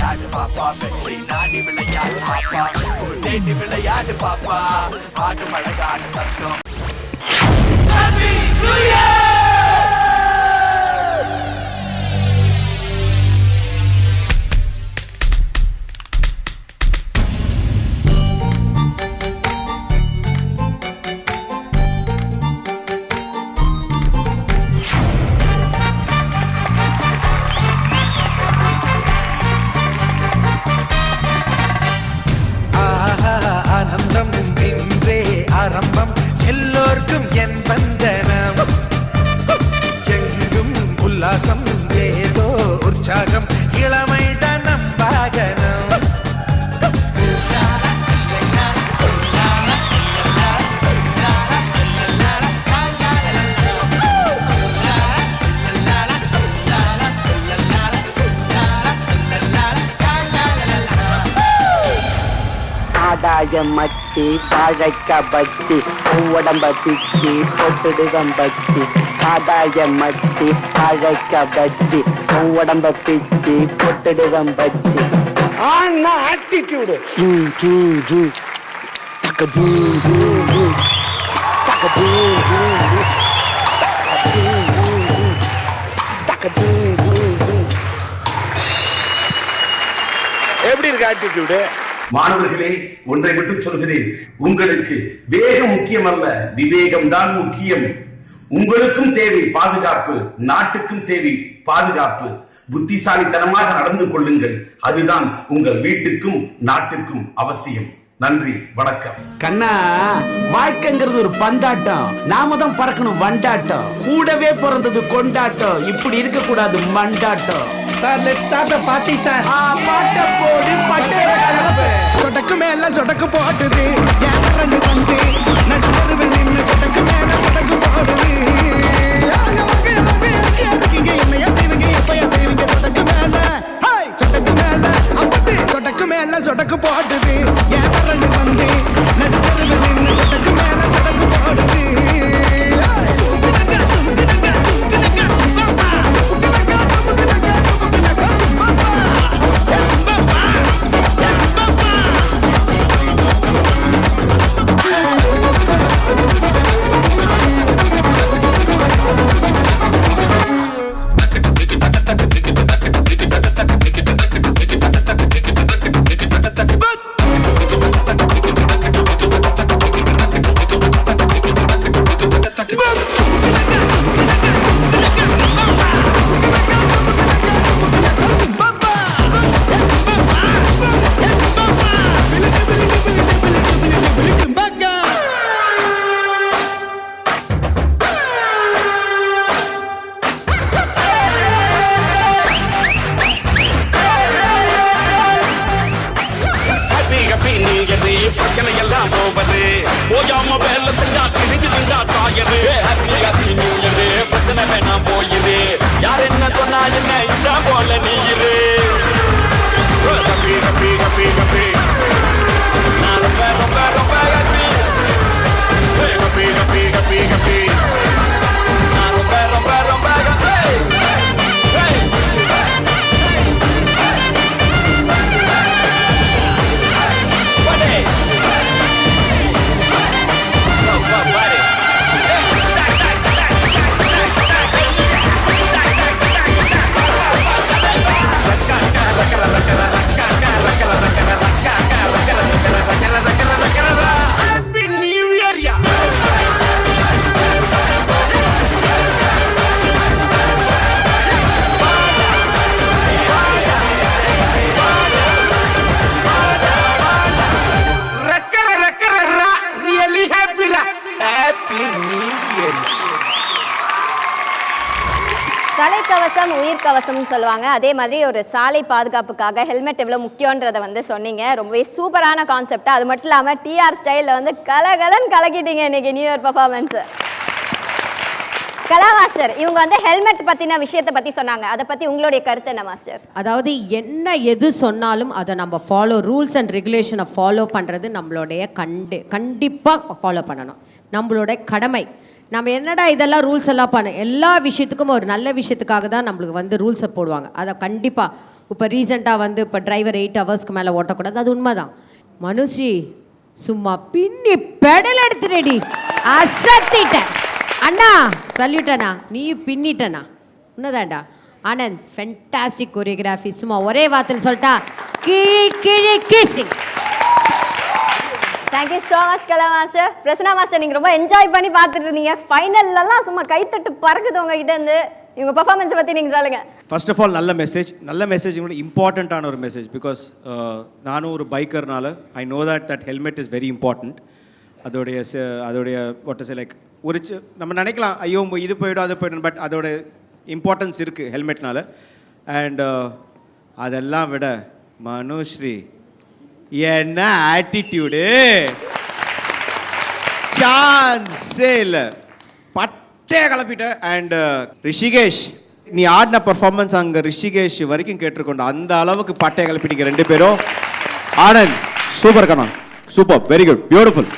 விளையாடு பாப்பா வெற்றி நாடி விளையாடு பாப்பா தேடி விளையாடு பாப்பா ஆடும் அழகான தத்துவம். Happy New Year! ஆனந்தம் இன்றே ஆரம்பம் எல்லோர்க்கும் என் வந்தனம் எங்கும் உல்லாசம் ஏதோ உற்சாகம் இளமைதான் நம் வாகனம் ஆதாயம் மச்சி வாழைக்க பச்சி உடம்ப பிச்சி பொட்டுடுதம் பச்சி ஆதாயம் மச்சி வாழைக்க பச்சி உடம்ப பிச்சி பொட்டுடுதம் பச்சி ஆனா ஆட்டிடியூடு எப்படி இருக்கு ஆட்டிடியூடு? மாணவர்களே, ஒன்றை மட்டும் சொல்கிறேன், உங்களுக்கு வேகம் முக்கியம் அல்ல, விவேகம் தான் முக்கியம். உங்களுக்கும் தேவை பாதுகாப்பு, நாட்டுக்கும் தேவை பாதுகாப்பு. புத்திசாலித்தனமாக நடந்து கொள்ளுங்கள், அதுதான் உங்கள் வீட்டுக்கும் நாட்டுக்கும் அவசியம். நன்றி, வணக்கம். கண்ணா, வாழ்க்கைங்கிறது ஒரு பந்தாட்டம், நாம தான் பறக்கணும் வண்டாட்டம். கூடவே பிறந்தது கொண்டாட்டம், இப்படி இருக்க கூடாது மண்டாட்டம். சொடக்கு மேல சொடக்கு போடுது யாரன்னு வந்து நடுத்தருவில் நின்று சொடக்கு மேல சொடக்கு போடுது என்னையா செய்வீங்க எப்பயா செய்வீங்க சொடக்கு மேல சொடக்கு மேல அப்படி சொடக்கு மேல சொடக்கு போடுது யாரன்னு வந்து நடுத்தருவில் நின்று சொடக்கு மேல சொடக்கு போடுது பிரச்சனை எல்லாம் போவது போயாம வேலை செஞ்சா தெரிஞ்சுதுண்டா தாயது. ஹாப்பி நியூ இயர், பிரச்சனை வேணாம் போயுது. யார் என்ன சொன்னா என்ன இஷ்டா போல நீ இரு. ஹாப்பி ஹாப்பி ஹாப்பி ஹாப்பி நான் ரொம்ப ரொம்ப ரொம்ப happy. Happy happy happy happy நான் ரொம்ப ரொம்ப ரொம்ப ஹாப்பி. தலைக்கவசம் உயிர் கவசம்னு சொல்லுவாங்க. அதே மாதிரி ஒரு சாலை பாதுகாப்புக்காக ஹெல்மெட் எவ்வளோ முக்கியன்றதை வந்து சொன்னீங்க. ரொம்பவே சூப்பரான கான்செப்ட். அது மட்டும் இல்லாமல் டிஆர் ஸ்டைலில் வந்து கலகலன்னு கலக்கிட்டீங்க இன்னைக்கு நியூ இயர் பர்ஃபார்மன்ஸு. கலா மாஸ்டர், இவங்க வந்து ஹெல்மெட் பற்றின விஷயத்தை பற்றி சொன்னாங்க. அதை பற்றி உங்களுடைய கருத்து என்ன மாஸ்டர்? அதாவது என்ன எது சொன்னாலும் அதை நம்ம ஃபாலோ, ரூல்ஸ் அண்ட் ரெகுலேஷனை ஃபாலோ பண்ணுறது நம்மளுடைய கண்டிப்பாக ஃபாலோ பண்ணணும், நம்மளோட கடமை. நம்ம என்னடா இதெல்லாம் ரூல்ஸ் எல்லாம் எல்லா விஷயத்துக்கும் ஒரு நல்ல விஷயத்துக்காக தான் நம்மளுக்கு வந்து ரூல்ஸை போடுவாங்க. அதை கண்டிப்பாக இப்போ ரீசெண்டாக வந்து இப்போ டிரைவர் 8 ஹவர்ஸ்க்கு மேலே ஓட்டக்கூடாது, அது உண்மைதான். மனுஸ்ரீ சும்மா பின்னி பெடல் எடுத்துட்டடி, அசத்திட்ட அண்ணா, சல்யூட்டண்ணா, நீ பின்னிட்டண்ணா, உன்னதாண்டா. ஆனந்த் ஃபென்டாஸ்டிக் கொரியோகிராஃபி, சும்மா ஒரே வார்த்தையில் சொல்லிட்டா கிழி கிழி கிஷிங். தேங்க்யூ ஸோ மச் கலா மாஸ்டர். பிரசன்னா மாஸ்டர், நீங்கள் ரொம்ப என்ஜாய் பண்ணி பார்த்துட்டு இருந்தீங்க. ஃபைனல்லாம் சும்மா கைத்தட்டு பறக்குது உங்ககிட்ட இருந்து. இவங்க பர்ஃபார்மன்ஸை பற்றி நீங்கள் சொல்லுங்கள். ஃபர்ஸ்ட் ஆஃப் ஆல் நல்ல மெசேஜ் கூட இம்பார்ட்டண்ட்டான ஒரு மெசேஜ். பிகாஸ் நானும் ஒரு பைக்கர்னால I know that helmet is very important. அதோடைய வாட் இஸ் லைக் ஒரு நம்ம நினைக்கலாம் ஐயோ இது போயிடும் அது போயிடும், பட் அதோட இம்பார்ட்டன்ஸ் இருக்குது ஹெல்மெட்னால. அண்ட் அதெல்லாம் விட மனுஸ்ரீ என்ன ஆட்டிடியூடு, சான்ஸே இல்லை, பட்டே கிளப்பிட்ட. அண்ட் ரிஷிகேஷ், நீ ஆடின பர்ஃபார்மன்ஸ் அங்கே ரிஷிகேஷ் வரைக்கும் கேட்டிருக்கோண்ட, அந்த அளவுக்கு பட்டே கிளப்பிட்டீங்க 2 பேரும். ஆனந்த் சூப்பர் கண்ணா, சூப்பர், வெரி குட், பியூட்டிஃபுல்.